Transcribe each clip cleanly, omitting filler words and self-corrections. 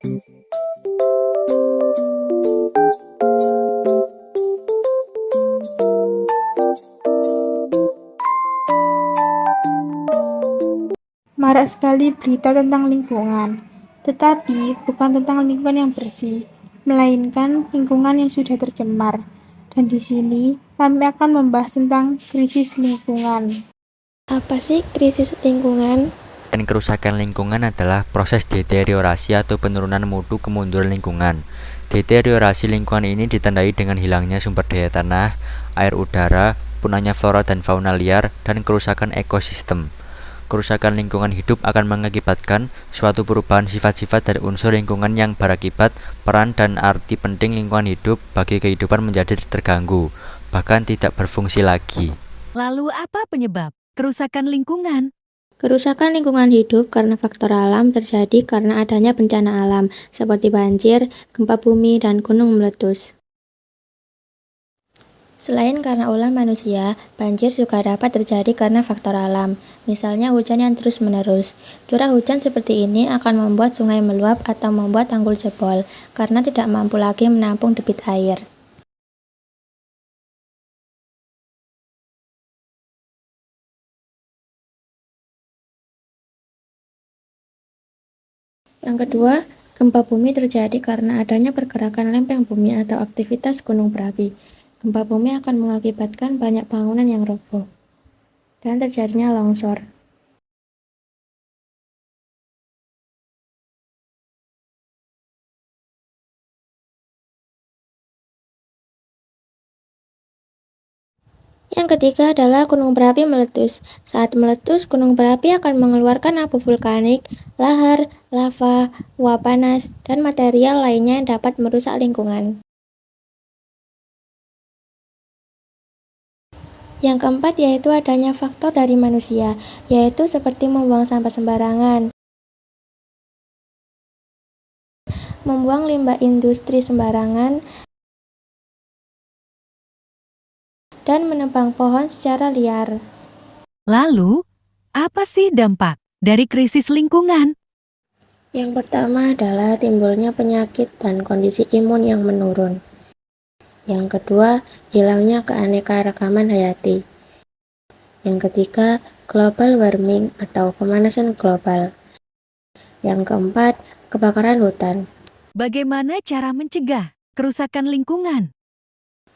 Marak sekali berita tentang lingkungan, tetapi bukan tentang lingkungan yang bersih, melainkan lingkungan yang sudah tercemar. Dan di sini kami akan membahas tentang krisis lingkungan. Apa sih krisis lingkungan? Kerusakan lingkungan adalah proses deteriorasi atau penurunan mutu kemunduran lingkungan. Deteriorasi lingkungan ini ditandai dengan hilangnya sumber daya tanah, air udara, punahnya flora dan fauna liar, dan kerusakan ekosistem. Kerusakan lingkungan hidup akan mengakibatkan suatu perubahan sifat-sifat dari unsur lingkungan yang berakibat peran dan arti penting lingkungan hidup bagi kehidupan menjadi terganggu, bahkan tidak berfungsi lagi. Lalu apa penyebab kerusakan lingkungan? Kerusakan lingkungan hidup karena faktor alam terjadi karena adanya bencana alam seperti banjir, gempa bumi, dan gunung meletus. Selain karena ulah manusia, banjir juga dapat terjadi karena faktor alam, misalnya hujan yang terus-menerus. Curah hujan seperti ini akan membuat sungai meluap atau membuat tanggul jebol karena tidak mampu lagi menampung debit air. Yang kedua, gempa bumi terjadi karena adanya pergerakan lempeng bumi atau aktivitas gunung berapi. Gempa bumi akan mengakibatkan banyak bangunan yang roboh dan terjadinya longsor. Yang ketiga adalah gunung berapi meletus. Saat meletus, gunung berapi akan mengeluarkan abu vulkanik, lahar, lava, uap panas, dan material lainnya yang dapat merusak lingkungan. Yang keempat yaitu adanya faktor dari manusia, yaitu seperti membuang sampah sembarangan, membuang limbah industri sembarangan, dan menebang pohon secara liar. Lalu, apa sih dampak dari krisis lingkungan? Yang pertama adalah timbulnya penyakit dan kondisi imun yang menurun. Yang kedua, hilangnya keanekaragaman hayati. Yang ketiga, global warming atau pemanasan global. Yang keempat, kebakaran hutan. Bagaimana cara mencegah kerusakan lingkungan?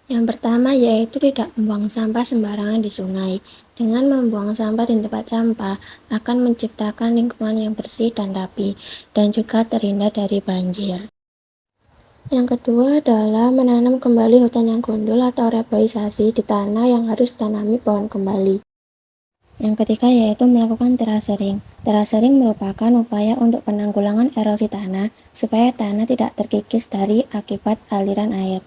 Yang pertama yaitu tidak membuang sampah sembarangan di sungai. Dengan membuang sampah di tempat sampah akan menciptakan lingkungan yang bersih dan rapi, dan juga terhindar dari banjir. Yang kedua adalah menanam kembali hutan yang gundul atau reboisasi di tanah yang harus ditanami pohon kembali. Yang ketiga yaitu melakukan terasering. Terasering merupakan upaya untuk penanggulangan erosi tanah supaya tanah tidak terkikis dari akibat aliran air.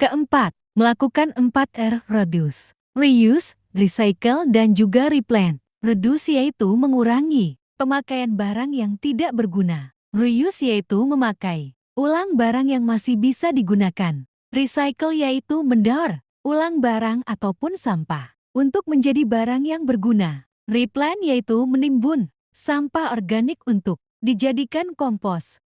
Keempat, melakukan 4R reduce, reuse, recycle, dan juga replant. Reduce yaitu mengurangi pemakaian barang yang tidak berguna. Reuse yaitu memakai ulang barang yang masih bisa digunakan. Recycle yaitu mendaur ulang barang ataupun sampah untuk menjadi barang yang berguna. Replant yaitu menimbun sampah organik untuk dijadikan kompos